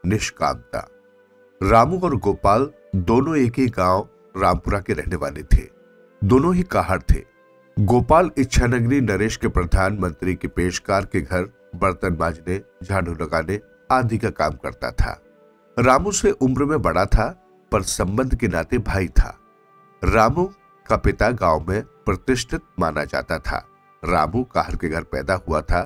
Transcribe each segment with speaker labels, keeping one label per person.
Speaker 1: निष्कामता। रामू और गोपाल दोनों एक ही गांव रामपुरा के रहने वाले थे। दोनों ही काहड़ थे। गोपाल इच्छानगरी नरेश के प्रधानमंत्री के पेशकार के घर बर्तन मांजने, झाड़ू लगाने आदि का काम करता था। रामू से उम्र में बड़ा था, पर संबंध के नाते भाई था। रामू का पिता गांव में प्रतिष्ठित माना जाता था। रामू काहड़ के घर पैदा हुआ था,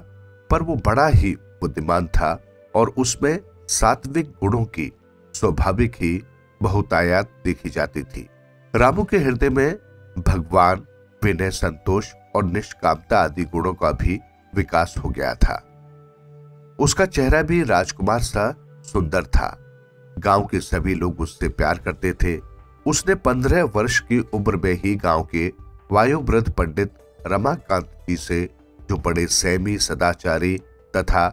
Speaker 1: पर वो बड़ा ही बुद्धिमान था और उसमें सात्विक गुणों की स्वाभाविक ही बहुतायत देखी जाती थी। रामू के हृदय में भगवान, विनय, संतोष और निष्कामता आदि गुणों का भी विकास हो गया था। उसका चेहरा भी राजकुमार सा सुंदर था। गांव के सभी लोग उससे प्यार करते थे। उसने 15 वर्ष की उम्र में ही गांव के वायुवृद्ध पंडित रमाकांत जी से, जो बड़े संयमी, सदाचारी तथा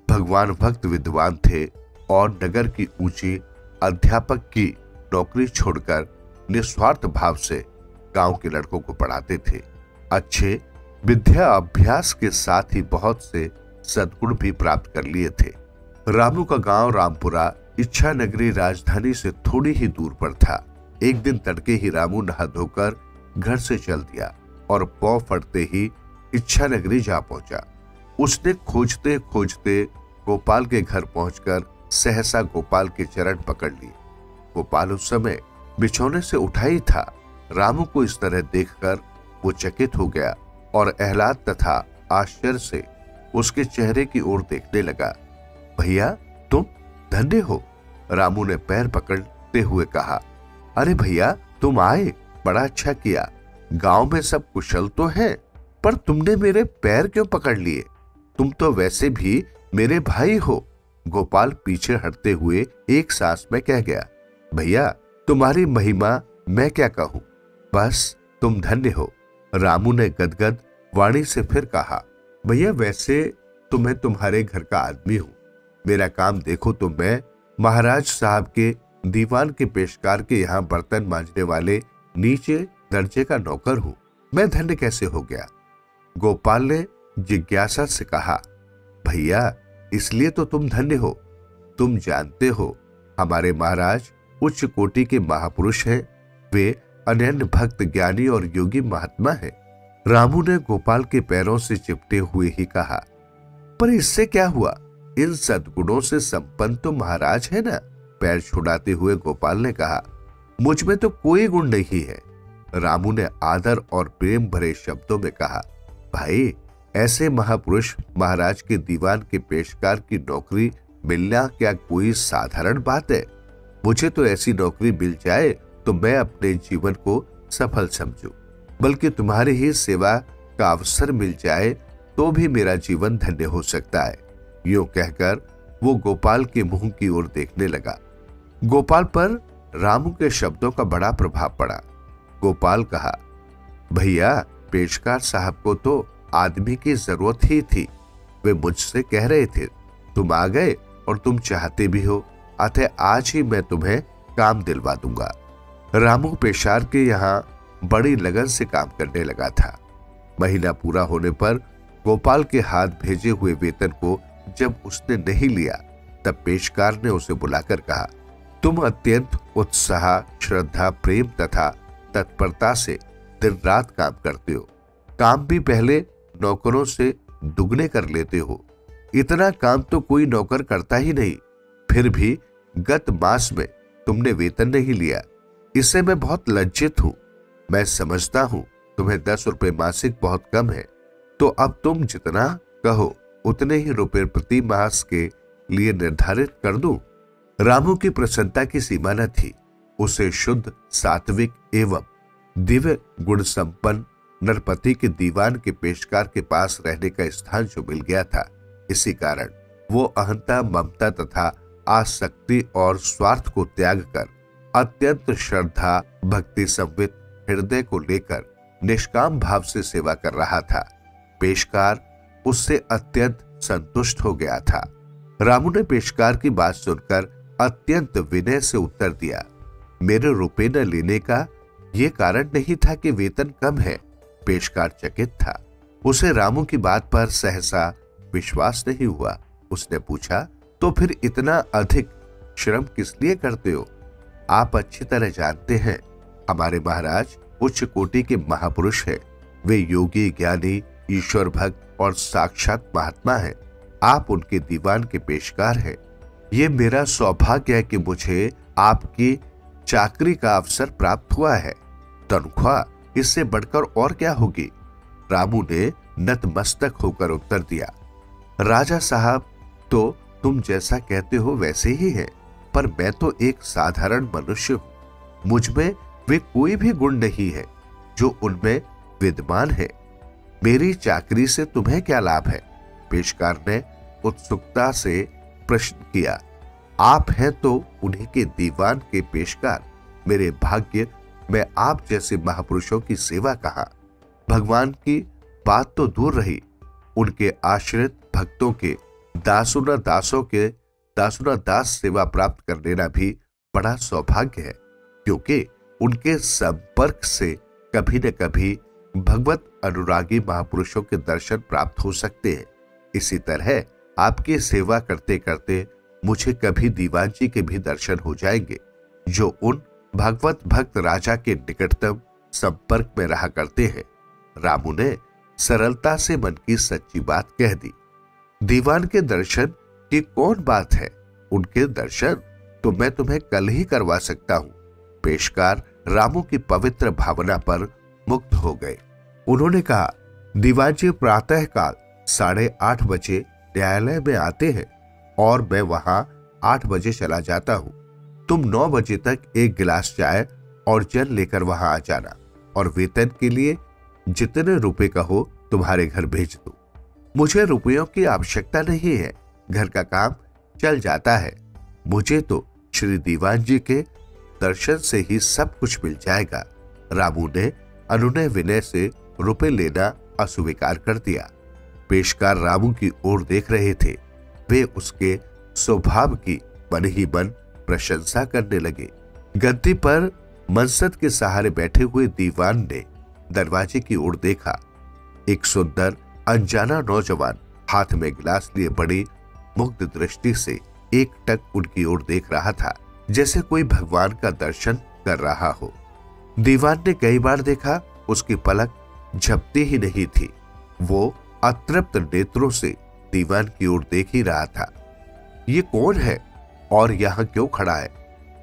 Speaker 1: भगवान भक्त विद्वान थे और नगर की ऊंची अध्यापक की नौकरी छोड़कर निस्वार्थ भाव से गांव के लड़कों को पढ़ाते थे, अच्छे विद्या अभ्यास के साथ ही बहुत से सद्गुण भी प्राप्त कर लिए थे। रामू का गांव रामपुरा इच्छानगरी राजधानी से थोड़ी ही दूर पर था। एक दिन तड़के ही रामू नहा धोकर घर से चल दिया और पौ फटते ही इच्छानगरी जा पहुंचा। उसने खोजते खोजते गोपाल के घर पहुंचकर सहसा गोपाल के चरण पकड़ लिए। गोपाल उस समय बिछौने से उठा ही था। रामू को इस तरह देखकर वो चकित हो गया और आह्लाद तथा आश्चर्य से उसके चेहरे की ओर देखने लगा। भैया, तुम धन्य हो, रामू ने पैर पकड़ते हुए कहा। अरे भैया, तुम आए, बड़ा अच्छा किया। गांव में सब कुशल तो है, पर तुमने मेरे पैर क्यों पकड़ लिए? तुम तो वैसे भी मेरे भाई हो। गोपाल पीछे हटते हुए एक सांस में कह गया। भैया, तुम्हारी महिमा मैं क्या कहूं, बस तुम धन्य हो। रामू ने गदगद वाणी से फिर कहा। भैया, वैसे तो मैं तुम्हारे घर का आदमी हूं। मेरा काम देखो तो मैं महाराज साहब के दीवान के पेशकार के यहाँ बर्तन मांजने वाले नीचे दर्जे का नौकर हूं। मैं धन्य कैसे हो गया? गोपाल ने जिज्ञासा से कहा। भैया, इसलिए तो तुम धन्य हो। तुम जानते हो, हमारे महाराज उच्च कोटि के महापुरुष हैं। वे अनन्य भक्त, ज्ञानी और योगी महात्मा हैं। रामू ने गोपाल के पैरों से चिपटे हुए ही कहा। पर इससे क्या हुआ? इन सद्गुणों से संपन्न तो महाराज है ना? पैर छुड़ाते हुए गोपाल ने कहा। मुझ में तो कोई गुण नहीं है, रामू ने आदर और प्रेम भरे शब्दों में कहा। भाई, ऐसे महापुरुष महाराज के दीवान के पेशकार की नौकरी मिलना क्या कोई साधारण बात है? मुझे तो ऐसी नौकरी मिल जाए तो मैं अपने जीवन को सफल समझूं, बल्कि तुम्हारी ही सेवा का अवसर मिल जाए तो भी मेरा जीवन धन्य हो सकता है। यूं कहकर वो गोपाल के मुंह की ओर देखने लगा। गोपाल पर रामू के शब्दों का बड़ा प्रभाव पड़ा। गोपाल कहा। भैया, पेशकार साहब को तो आदमी की जरूरत ही थी। वे मुझसे कह रहे थे, तुम आ गए और तुम चाहते भी हो, अतः आज ही मैं तुम्हें काम दिलवा दूंगा। रामू पेशार के यहाँ बड़ी लगन से काम करने लगा था। महीना पूरा होने पर गोपाल के हाथ भेजे हुए वेतन को जब उसने नहीं लिया, तब पेशकार ने उसे बुलाकर कहा, तुम अत्यंत उत्साह, श्रद्धा, प्रेम तथा तत्परता से दिन रात काम करते हो। काम भी पहले नौकरों से दुगने कर लेते हो। इतना काम तो कोई नौकर करता ही नहीं। फिर भी गत मास में तुमने वेतन नहीं लिया। इससे मैं बहुत लज्जित हूं। मैं समझता हूं तुम्हें 10 रुपए मासिक बहुत कम है, तो अब तुम जितना कहो उतने ही रुपए प्रति मास के लिए निर्धारित कर दूं। रामू की प्रसन्नता की सीमा न थी। उसे शुद्ध, सात्विक एवं दिव्य गुण संपन्न नरपति के दीवान के पेशकार के पास रहने का स्थान जो मिल गया था, इसी कारण वो अहंता, ममता तथा आसक्ति और स्वार्थ को त्याग कर अत्यंत श्रद्धा, भक्ति संवित हृदय को लेकर निष्काम भाव से सेवा कर रहा था। पेशकार उससे अत्यंत संतुष्ट हो गया था। रामू ने पेशकार की बात सुनकर अत्यंत विनय से उत्तर दिया, मेरे रुपए न लेने का ये कारण नहीं था कि वेतन कम है। पेशकार चकित था। उसे रामू की बात पर सहसा विश्वास नहीं हुआ। उसने पूछा, तो फिर इतना अधिक श्रम किस लिए करते हो? आप अच्छी तरह जानते हैं हमारे महाराज उच्च कोटि के महापुरुष हैं। वे योगी, ज्ञानी, ईश्वर भक्त और साक्षात महात्मा हैं। आप उनके दीवान के पेशकार हैं। ये मेरा सौभाग्य है कि मुझे आपकी चाकरी का अवसर प्राप्त हुआ है। तनख्वाह इससे बढ़कर और क्या होगी? रामू ने नतमस्तक होकर उत्तर दिया, राजा साहब, तो तुम जैसा कहते हो वैसे ही है, पर मैं तो एक साधारण मनुष्य हूं। मुझ में वे कोई भी गुण नहीं है जो उनमें विद्यमान है। मेरी चाकरी से तुम्हें क्या लाभ है? पेशकार ने उत्सुकता से प्रश्न किया। आप हैं तो उन्हीं के दीवान के पेशकार। मेरे भाग्य में आप जैसे महापुरुषों की सेवा कहां। भगवान की बात तो दूर रही, उनके आश्रित भक्तों के दासों दास सेवा प्राप्त कर लेना भी बड़ा सौभाग्य है, क्योंकि उनके संपर्क से कभी न कभी भगवत अनुरागी महापुरुषों के दर्शन प्राप्त हो सकते हैं। इसी तरह आपकी सेवा करते करते मुझे कभी दीवान जी के भी दर्शन हो जाएंगे, जो उन भगवत भक्त राजा के निकटतम संपर्क में रहा करते हैं। रामू ने सरलता से मन की सच्ची बात कह दी। दीवान के दर्शन की कौन बात है? उनके दर्शन तो मैं तुम्हें कल ही करवा सकता हूं। पेशकार रामू की पवित्र भावना पर मुक्त हो गए। उन्होंने कहा, दीवान जी प्रातः काल 8:30 बजे न्यायालय में आते हैं और मैं वहां 8 बजे चला जाता हूं। तुम 9 बजे तक एक गिलास चाय और जल लेकर वहां आ जाना और वेतन के लिए जितने रुपए कहो तुम्हारे घर भेज दो। मुझे रुपयों की आवश्यकता नहीं है, घर का काम चल जाता है। मुझे तो श्री दीवान जी के दर्शन से ही सब कुछ मिल जाएगा। रामू ने अनुनय विनय से रुपए लेना अस्वीकार कर दिया। पेशकार रामू की ओर देख रहे थे। वे उसके स्वभाव की मन ही मन प्रशंसा करने लगे। गद्दी पर मनसद के सहारे बैठे हुए दीवान ने दरवाजे की ओर देखा। एक सुंदर अनजाना नौजवान हाथ में गिलास लिए बड़ी मुग्ध दृष्टि से एकटक उनकी ओर देख रहा था, जैसे कोई भगवान का दर्शन कर रहा हो। दीवान ने कई बार देखा, उसकी पलक झपती ही नहीं थी। वो अतृप्त नेत्रों से दीवान की ओर देख ही रहा था। ये कौन है और यहां क्यों खड़ा है?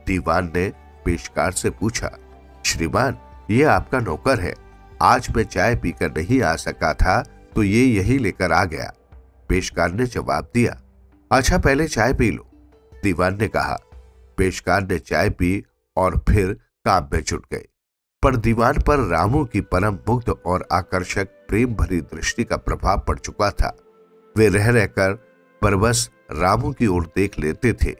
Speaker 1: दीवान ने पेशकार से पूछा। श्रीमान, ये आपका नौकर है। आज मैं चाय पीकर नहीं आ सका था तो ये यही लेकर आ गया। पेशकार ने जवाब दिया। अच्छा, पहले चाय पी लो, दीवान ने कहा। पेशकार ने चाय पी और फिर काम में जुट गए। पर दीवान पर रामू की परम मुग्ध और आकर्षक प्रेम भरी दृष्टि का प्रभाव पड़ चुका था। वे रह रहकर बरबस रामू की ओर देख लेते थे।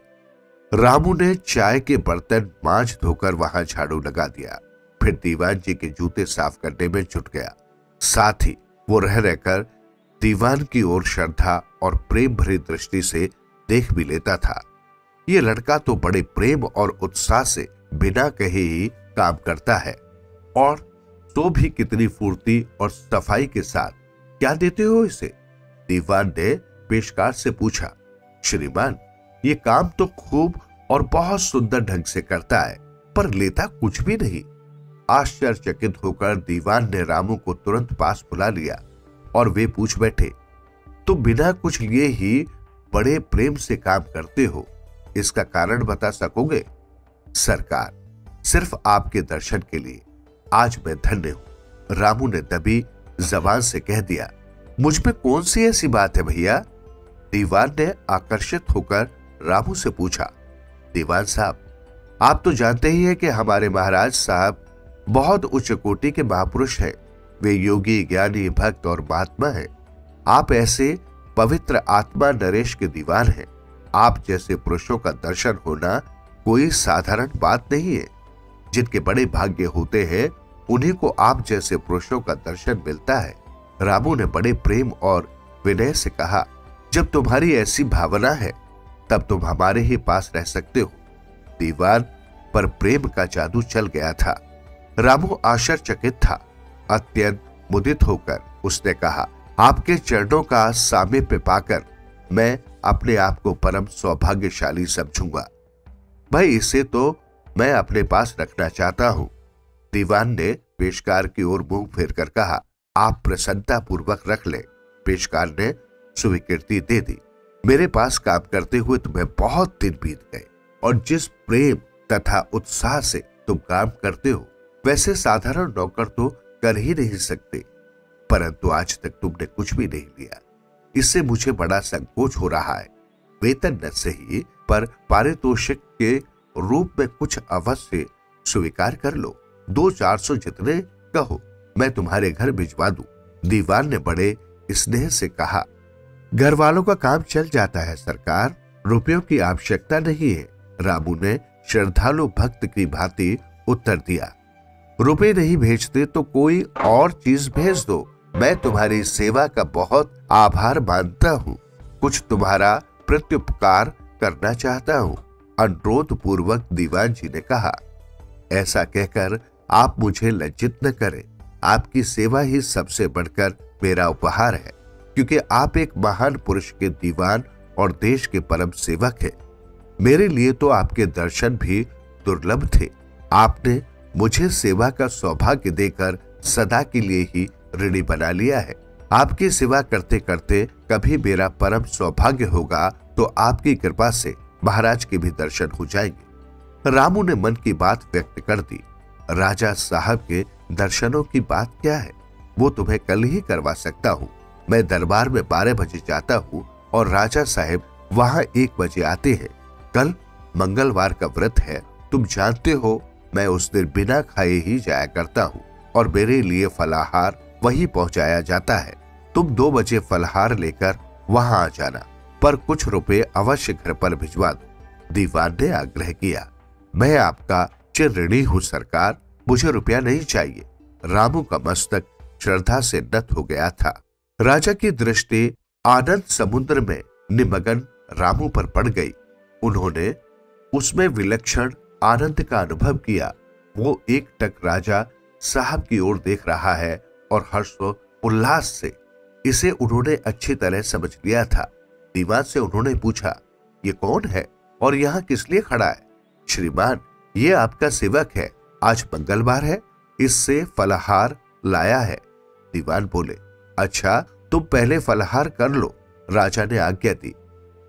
Speaker 1: रामू ने चाय के बर्तन मांझ धोकर वहां झाड़ू लगा दिया, फिर दीवान जी के जूते साफ करने में जुट गया। साथ ही वो रह रहकर दीवान की ओर श्रद्धा और प्रेम भरी दृष्टि से देख भी लेता था। ये लड़का तो बड़े प्रेम और उत्साह से बिना कहे ही काम करता है, और तो भी कितनी फुर्ती और सफाई के साथ। क्या देते हो इसे? दीवान ने पेशकार से पूछा। श्रीमान, ये काम तो खूब और बहुत सुंदर ढंग से करता है, पर लेता कुछ भी नहीं। आश्चर्यचकित होकर दीवान ने रामू को तुरंत पास बुला लिया और वे पूछ बैठे, तो बिना कुछ लिए ही बड़े प्रेम से काम करते हो, इसका कारण बता सकोगे? सरकार, सिर्फ आपके दर्शन के लिए आज मैं धन्य हूं, रामू ने दबी जबान से कह दिया। मुझ में कौन सी ऐसी बात है भैया? दीवान ने आकर्षित होकर रामू से पूछा। दीवान साहब, आप तो जानते ही हैं कि हमारे महाराज साहब बहुत उच्च कोटि के महापुरुष हैं। वे योगी, ज्ञानी, भक्त और महात्मा हैं। आप ऐसे पवित्र आत्मा नरेश के दीवान हैं। आप जैसे पुरुषों का दर्शन होना कोई साधारण बात नहीं है। जिनके बड़े भाग्य होते हैं उन्हीं को आप जैसे पुरुषों का दर्शन मिलता है। रामू ने बड़े प्रेम और विनय से कहा, जब तुम्हारी ऐसी भावना है तब तुम हमारे ही पास रह सकते हो। दीवान पर प्रेम का जादू चल गया था। रामू आश्चर्यचकित था। अत्यंत मुदित होकर उसने कहा, आपके चरणों का सामीप्य पाकर मैं अपने आप को परम सौभाग्यशाली समझूंगा। भाई इसे तो मैं अपने पास रखना चाहता हूं। दीवान ने पेशकार की ओर मुंह फेर कर कहा, आप प्रसन्नता पूर्वक रख ले। पेशकार ने स्वीकृति दे दी। मेरे पास काम करते हुए तुम्हें बहुत दिन बीत गए और जिस प्रेम तथा उत्साह से तुम काम करते हो वैसे साधारण नौकर तो कर ही नहीं सकते, परंतु आज तक तुमने कुछ भी नहीं लिया। इससे मुझे बड़ा संकोच हो रहा है। वेतन न सही पर पारितोषिक के रूप में कुछ अवश्य स्वीकार कर लो। 200-400 जितने कहो मैं तुम्हारे घर भिजवा दूं। दीवान ने बड़े स्नेह से कहा, घर वालों का काम चल जाता है सरकार, रुपयों की आवश्यकता नहीं है। रामू ने श्रद्धालु भक्त की भांति उत्तर दिया, रुपए नहीं भेजते तो कोई और चीज भेज दो। मैं तुम्हारी सेवा का बहुत आभार मानता हूँ, कुछ तुम्हारा प्रत्युपकार करना चाहता हूँ। अनुरोध पूर्वक दीवान जी ने कहा, ऐसा कहकर आप मुझे लज्जित न करें। आपकी सेवा ही सबसे बढ़कर मेरा उपहार है, क्योंकि आप एक महान पुरुष के दीवान और देश के परम सेवक हैं। मेरे लिए तो आपके दर्शन भी दुर्लभ थे। आपने मुझे सेवा का सौभाग्य देकर सदा के लिए ही ऋणी बना लिया है। आपकी सेवा करते करते कभी मेरा परम सौभाग्य होगा तो आपकी कृपा से महाराज के भी दर्शन हो जाएंगे। रामू ने मन की बात व्यक्त कर दी। राजा साहब के दर्शनों की बात क्या है, वो तुम्हें कल ही करवा सकता हूँ। मैं दरबार में 12 बजे जाता हूँ और राजा साहब वहां 1 बजे आते हैं। कल मंगलवार का व्रत है, तुम जानते हो मैं उस दिन बिना खाए ही जाया करता हूँ और मेरे लिए फलाहार वहीं पहुंचाया जाता है। तुम 2 बजे फलाहार लेकर वहां आ जाना, पर कुछ रुपए अवश्य घर पर भिजवा दो। दीवान ने आग्रह किया, मैं आपका चिर ऋणी हूं सरकार, मुझे रुपया नहीं चाहिए। रामू का मस्तक श्रद्धा से नत हो गया था। राजा की दृष्टि आनंद समुद्र में निमग्न रामू पर पड़ गई। उन्होंने उसमें विलक्षण आनंद का अनुभव किया। वो एकटक राजा साहब की ओर देख रहा है और हर्ष उल्लास से इसे उन्होंने अच्छी तरह समझ लिया था। दीवान से उन्होंने पूछा, ये कौन है और यहाँ किस लिए खड़ा है? श्रीमान, ये आपका सेवक है, आज मंगलवार है, इससे फलाहार लाया है। दीवान बोले, अच्छा तुम पहले फलाहार कर लो। राजा ने आज्ञा दी।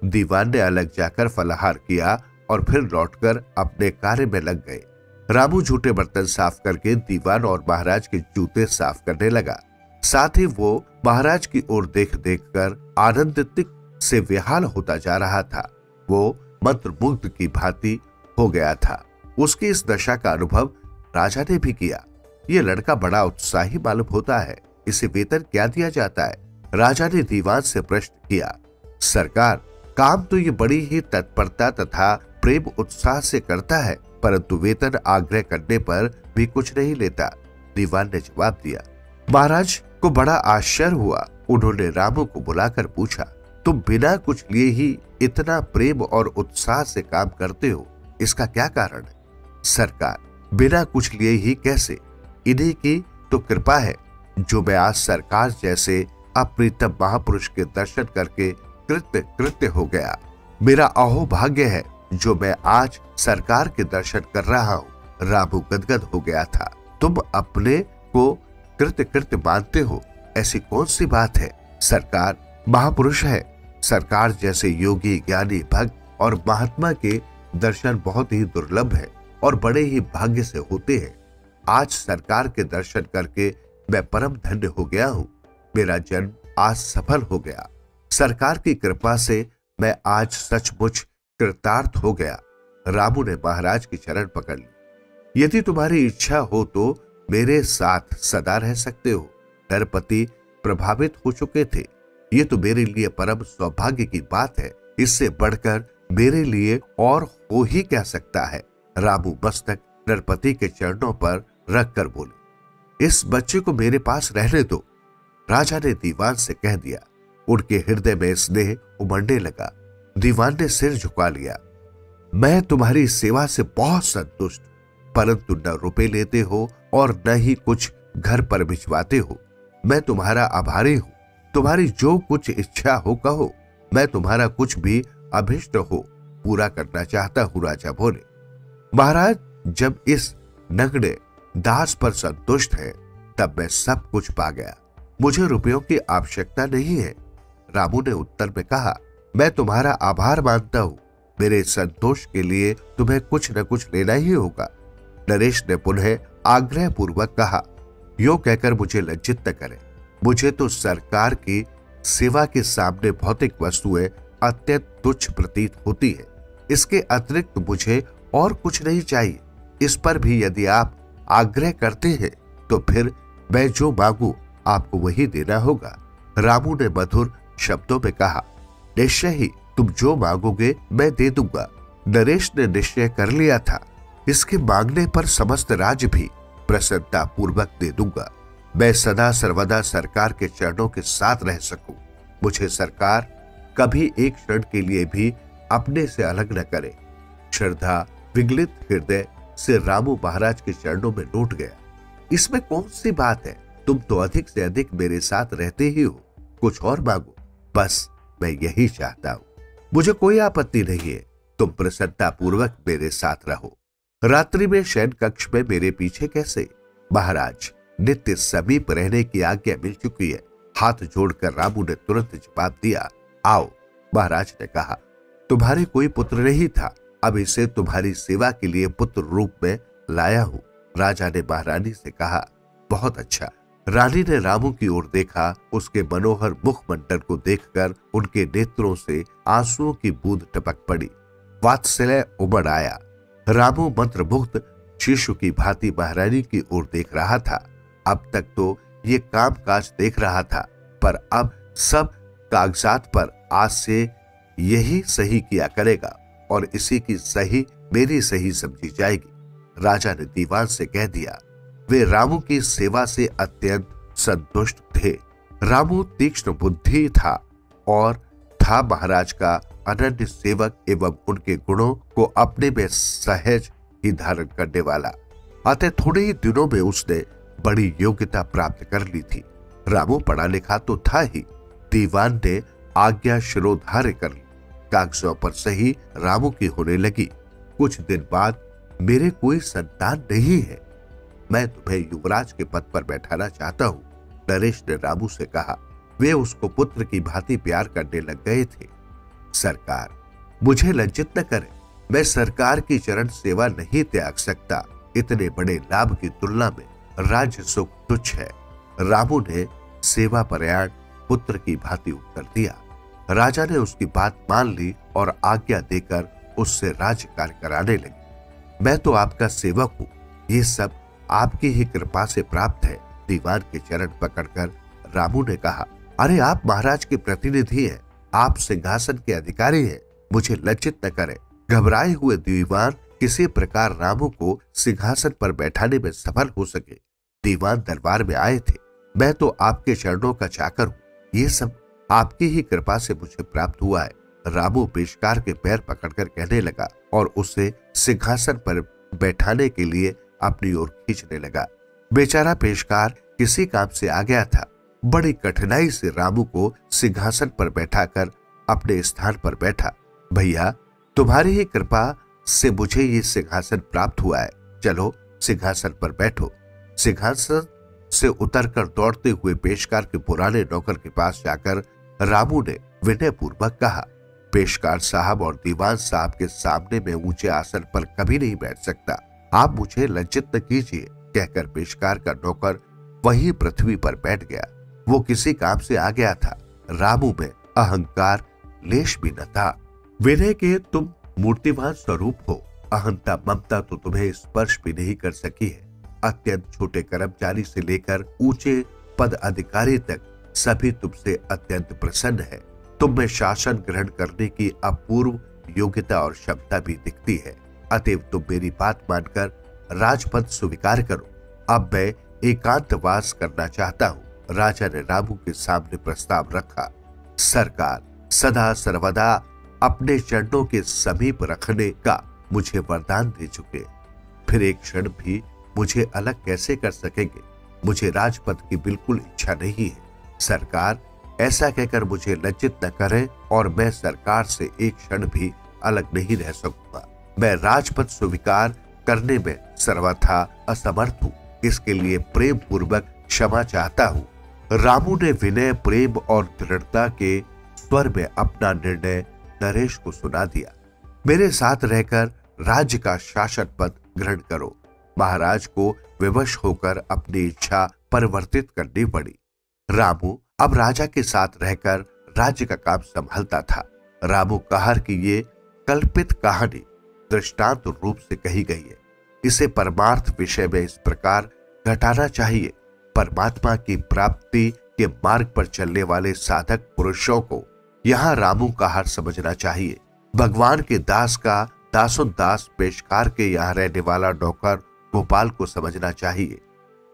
Speaker 1: दीवान ने अलग जाकर फलाहार किया और फिर लौटकर अपने कार्य में लग गए। रामू झूठे बर्तन साफ करके दीवान और महाराज के जूते साफ करने लगा। साथ ही वो महाराज की ओर देख देख कर आनंदित से बेहाल होता जा रहा था। वो मंत्रमुग्ध की भांति हो गया था। उसकी इस दशा का अनुभव राजा ने भी किया। ये लड़का बड़ा उत्साही मालूम होता है, इसे वेतन क्या दिया जाता है? राजा ने दीवान से प्रश्न किया। सरकार, काम तो ये बड़ी ही तत्परता तथा प्रेम उत्साह से करता है, परंतु वेतन आग्रह करने पर भी कुछ नहीं लेता। दीवान ने जवाब दिया। महाराज को बड़ा आश्चर्य हुआ। उन्होंने रामू को बुलाकर पूछा, तुम बिना कुछ लिए ही इतना प्रेम और उत्साह से काम करते हो, इसका क्या कारण है? सरकार, बिना कुछ लिए ही कैसे? इन्हीं की तो कृपा है जो मैं आज सरकार जैसे अप्रीतम महापुरुष के दर्शन करके कृत्य कृत्य हो गया। मेरा अहोभाग्य है जो मैं आज सरकार के दर्शन कर रहा हूँ। रामू गदगद हो गया था। तुम अपने को कृत्य कृत्य मानते हो, ऐसी कौन सी बात है? सरकार महापुरुष है। सरकार जैसे योगी, ज्ञानी, भक्त और महात्मा के दर्शन बहुत ही दुर्लभ है और बड़े ही भाग्य से होते हैं। आज सरकार के दर्शन करके मैं परम धन्य हो गया हूँ। मेरा जन्म आज सफल हो गया। सरकार की कृपा से मैं आज सचमुच कृतार्थ हो गया। रामू ने महाराज की चरण पकड़ ली। यदि तुम्हारी इच्छा हो तो मेरे साथ सदा रह सकते हो। नरपति प्रभावित हो चुके थे। ये तो मेरे लिए परम सौभाग्य की बात है। इससे बढ़कर मेरे लिए और हो ही क्या सकता है? रामू मस्तक नरपति के चरणों पर रख कर बोले, इस बच्चे को मेरे पास रहने दो। राजा ने दीवान से कह दिया। उनके हृदय में स्नेह उमड़ने लगा। दीवान ने सिर झुका लिया। मैं तुम्हारी सेवा से बहुत संतुष्ट, परंतु न रुपए लेते हो और न ही कुछ घर पर भिजवाते हो। मैं तुम्हारा आभारी हूं। तुम्हारी जो कुछ इच्छा हो कहो। मैं तुम्हारा कुछ भी अभिष्ट हो पूरा करना चाहता हूं। राजा बोले, महाराज, जब इस नगण्य दास पर संतुष्ट है तब मैं सब कुछ पा गया। मुझे रुपयों की आवश्यकता नहीं है। रामू ने उत्तर में कहा, मैं तुम्हारा आभार मानता हूं। मेरे संतोष के लिए तुम्हें कुछ न कुछ लेना ही होगा। नरेश ने पुनः आग्रह पूर्वक कहा, यो कहकर मुझे लज्जित न करें। मुझे तो सरकार की सेवा के सामने भौतिक वस्तुएं अत्यंत तुच्छ प्रतीत होती है। इसके अतिरिक्त मुझे और कुछ नहीं चाहिए। इस पर भी यदि आप आग्रह करते हैं तो फिर मैं जो मांगू आपको वही देना होगा। रामू ने मधुर शब्दों में कहा, निश्चय ही, तुम जो मांगोगे मैं दे दूंगा। नरेश ने निश्चय कर लिया था, इसके मांगने पर समस्त राज्य भी प्रसन्नता पूर्वक दे दूंगा। मैं सदा सर्वदा सरकार के चरणों के साथ रह सकूं। मुझे सरकार कभी एक क्षण के लिए भी अपने से अलग न करे। श्रद्धा विगलित हृदय से रामू महाराज के चरणों में लौट गया। इसमें कौन सी बात है? तुम तो अधिक से अधिक मेरे साथ रहते ही हो। कुछ और मांगो, बस मैं यही चाहता हूं। मुझे कोई आपत्ति नहीं है। तुम प्रसन्नता पूर्वक मेरे साथ रहो। रात्रि में शयन कक्ष में मेरे पीछे कैसे? महाराज, नित्य समीप रहने की आज्ञा मिल चुकी है। हाथ जोड़कर रामू ने तुरंत जवाब दिया, आओ। महाराज ने कहा, तुम्हारे कोई पुत्र नहीं था, अब इसे तुम्हारी सेवा के लिए पुत्र रूप में लाया हूं। राजा ने महारानी से कहा, बहुत अच्छा। रानी ने रामू की ओर देखा। उसके मनोहर मुखमंडल को देखकर उनके नेत्रों से आंसुओं की बूंद टपक पड़ी। वात्सल्य उमड़ आया। रामू मंत्रमुग्ध शिशु की भांति महारानी की ओर देख रहा था। अब तक तो ये काम काज देख रहा था, पर अब सब कागजात पर आज से यही सही किया करेगा और इसी की सही मेरी सही समझी जाएगी। राजा ने दीवान से कह दिया। वे रामू की सेवा से अत्यंत संतुष्ट थे। रामू तीक्ष्ण बुद्धि था और था महाराज का अनन्य सेवक एवं उनके गुणों को अपने में सहज ही धारण करने वाला। अतः थोड़े ही दिनों में उसने बड़ी योग्यता प्राप्त कर ली थी। रामू पढ़ा लिखा तो था ही। दीवान ने आज्ञा शिरोधार्य कर ली। कागजों पर सही रामू की होने लगी। कुछ दिन बाद, मेरे कोई संतान नहीं है, मैं तुम्हें युवराज के पद पर बैठाना चाहता हूं। नरेश ने रामू से कहा। वे उसको पुत्र की भांति प्यार करने लग गए थे। सरकार, मुझे लज्जित न करें। मैं सरकार की चरण सेवा नहीं त्याग सकता। इतने बड़े लाभ की तुलना में राज्य सुख तुच्छ है। रामू ने सेवा परायण पुत्र की भांति उत्तर दिया। राजा ने उसकी बात मान ली और आज्ञा देकर उससे राज्य कार्य कराने लगे। मैं तो आपका सेवक हूं, ये सब आपकी ही कृपा से प्राप्त है। दीवान के चरण पकड़कर रामू ने कहा, अरे आप महाराज के प्रतिनिधि हैं, आप सिंहासन के अधिकारी हैं, मुझे लज्जित न करें। घबराए हुए दीवान किसी प्रकार रामू को सिंहासन पर बैठाने में सफल हो सके। दीवान दरबार में आए थे। मैं तो आपके चरणों का चाकर हूं, ये सब आपकी ही कृपा से मुझे प्राप्त हुआ है। रामू पेशकार के पैर पकड़कर कहने लगा और उसे सिंहासन पर बैठाने के लिए अपनी ओर खींचने लगा। बेचारा पेशकार किसी काम से आ गया था। बड़ी कठिनाई से रामू को सिंहासन पर बैठाकर अपने स्थान पर बैठा। भैया, तुम्हारी ही कृपा से मुझे ये सिंहासन प्राप्त हुआ है। चलो सिंहासन पर बैठो। सिंहासन से उतरकर दौड़ते हुए पेशकार के पुराने नौकर के पास जाकर रामू ने विनय पूर्वक कहा, पेशकार साहब और दीवान साहब के सामने में ऊंचे आसन पर कभी नहीं बैठ सकता। आप मुझे लज्जित न कीजिए। कहकर पेशकार का नौकर वही पृथ्वी पर बैठ गया। वो किसी काम से आ गया था। रामू में अहंकार लेश भी न था। विनय के तुम मूर्तिवान स्वरूप हो। अहंता ममता तो तुम्हें स्पर्श भी नहीं कर सकी है। अत्यंत छोटे कर्मचारी से लेकर ऊंचे पद अधिकारी तक सभी तुमसे अत्यंत प्रसन्न है। तुम में शासन ग्रहण करने की अपूर्व योग्यता और क्षमता भी दिखती है। अतएव तुम मेरी बात मानकर राजपद स्वीकार करो। अब मैं एकांतवास करना चाहता हूँ। राजा ने रामू के सामने प्रस्ताव रखा। सरकार सदा सर्वदा अपने चरणों के समीप रखने का मुझे वरदान दे चुके, फिर एक क्षण भी मुझे अलग कैसे कर सकेंगे? मुझे राजपद की बिल्कुल इच्छा नहीं है। सरकार ऐसा कहकर मुझे लज्जित न करें और मैं सरकार से एक क्षण भी अलग नहीं रह सकूंगा। मैं राजपद स्वीकार करने में सर्वथा असमर्थ हूँ। इसके लिए प्रेम पूर्वक क्षमा चाहता हूँ। रामू ने विनय, प्रेम और दृढ़ता के स्वर में अपना निर्णय नरेश को सुना दिया। मेरे साथ रहकर राज्य का शासन पद ग्रहण करो। महाराज को विवश होकर अपनी इच्छा परिवर्तित करनी पड़ी। रामू अब राजा के साथ रहकर राज्य का काम संभालता था। रामू कहार की ये कल्पित कहानी दृष्टांत रूप से कही गई है। इसे परमार्थ विषय में इस प्रकार घटाना चाहिए। परमात्मा की प्राप्ति के मार्ग पर चलने वाले साधक पुरुषों को यहाँ रामू कहार समझना चाहिए। भगवान के दास का दासोदास पेशकार के यहाँ रहने वाला नौकर गोपाल को समझना चाहिए।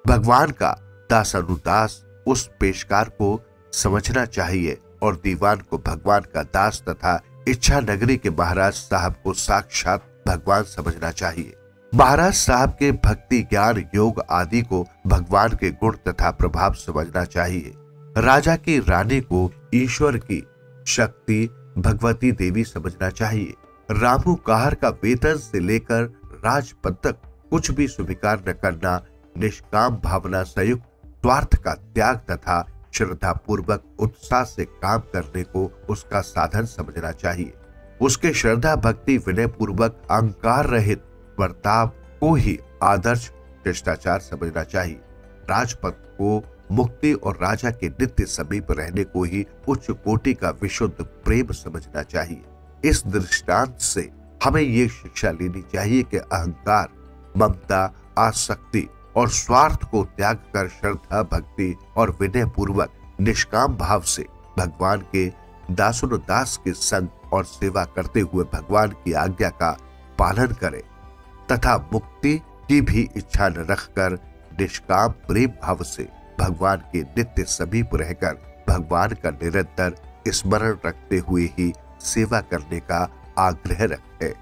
Speaker 1: भगवान का दासानुदास उस पेशकार को समझना चाहिए और दीवान को भगवान का दास तथा इच्छा नगरी के महाराज साहब को साक्षात भगवान समझना चाहिए। महाराज साहब के भक्ति, ज्ञान, योग आदि को भगवान के गुण तथा प्रभाव समझना चाहिए। राजा की रानी को ईश्वर की शक्ति भगवती देवी समझना चाहिए। रामू कहार का वेतन से लेकर राजपद तक कुछ भी स्वीकार न करना, निष्काम भावना संयुक्त स्वार्थ का त्याग तथा श्रद्धा पूर्वक उत्साह से काम करने को उसका साधन समझना चाहिए। उसके श्रद्धा, भक्ति, विनय पूर्वक अहंकार रहित बर्ताव को ही आदर्श शिष्टाचार समझना चाहिए। राजपद को मुक्ति और राजा के नित्य समीप रहने को ही उच्च कोटि का विशुद्ध प्रेम समझना चाहिए। इस दृष्टांत से हमें ये शिक्षा लेनी चाहिए कि अहंकार, ममता, आसक्ति और स्वार्थ को त्याग कर श्रद्धा, भक्ति और विनय पूर्वक निष्काम भाव से भगवान के दासोदास के संग और सेवा करते हुए भगवान की आज्ञा का पालन करें तथा मुक्ति की भी इच्छा न रखकर निष्काम प्रेम भाव से भगवान के नित्य समीप रहकर भगवान का निरंतर स्मरण रखते हुए ही सेवा करने का आग्रह रखें।